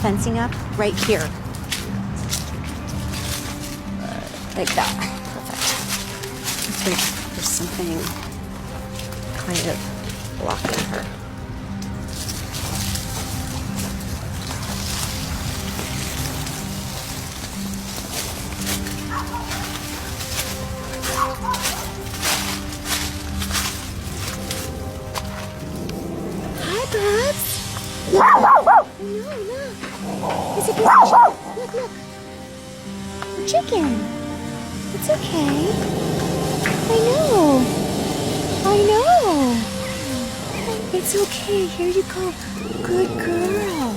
fencing up right here. Like that. Perfect. Let's wait. There's something kind of blocking her. Hi, Bubs. No, look. It's a piece of chicken. Look. A chicken. It's okay. I know. It's okay. Here you go. Good girl.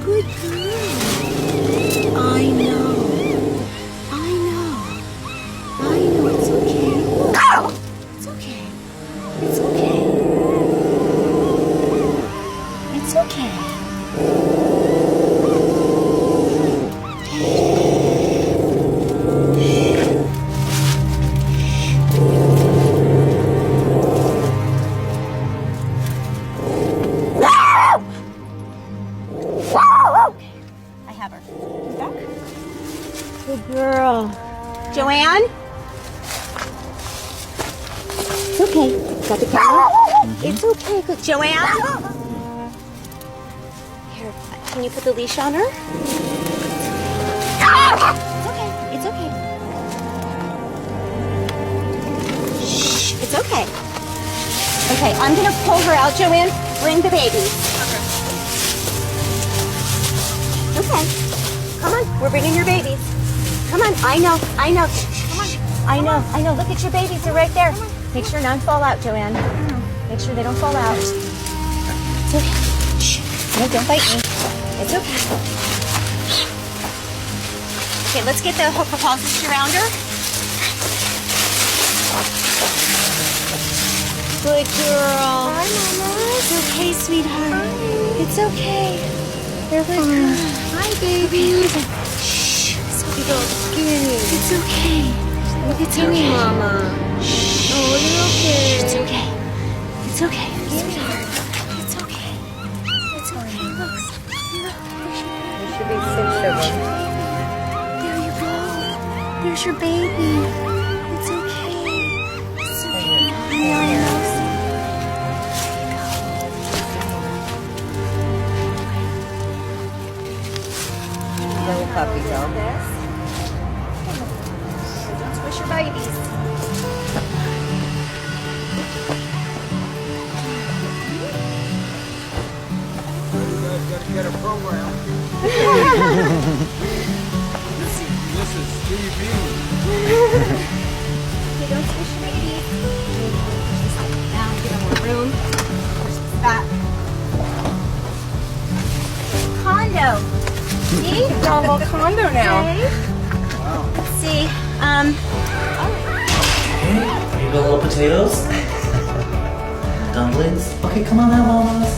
Good girl. I know. It's okay. It's okay. It's okay. I have her. You back? Good girl. Joanne? It's okay. Got the camera? It's okay. Good. Joanne? Here, can you put the leash on her? It's okay. Shh. It's okay. Okay, I'm going to pull her out, Joanne. Bring the baby. Okay. Come on. We're bringing your babies. Come on. I know. Come on. I know. Look at your babies. They're right there. Make sure none fall out, Joanne. Make sure they don't fall out. It's okay. Shh. No, don't bite me. It's okay. Okay, let's get the propulsors around her. Good girl. Hi, Mama. It's okay, sweetheart. It's okay. They're fine. Hi, baby. Shh. It's okay. It's okay, Mama. Shh. Oh, you're okay. It's okay. It's okay. Sweetheart. It's okay. It's okay. Look. There should be 6 of them. There you go. There's your baby. It's okay. It's okay. Little puppy dog. Don't squish your babies. Gotta get a program. This is TV. Okay, don't squish your babies. Just down, give them more room. Push this back. Condo. See? Normal condo now. Okay. Let's see. Okay, here you go, little potatoes. Dumplings. Okay, come on now, mamas.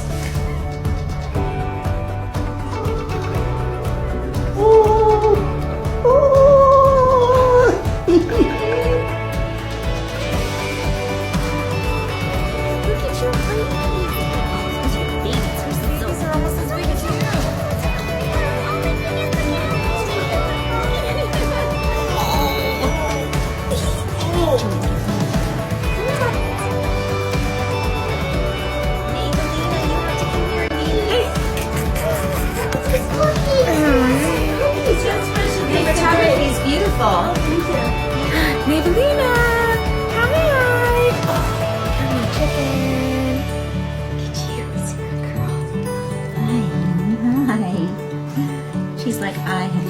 Look at your babies. Those are babies. Those are almost as big as you. Photography is beautiful. Maybellina, hi. Come on, chicken. Look at you, it's a good girl. Hi. She's like, I have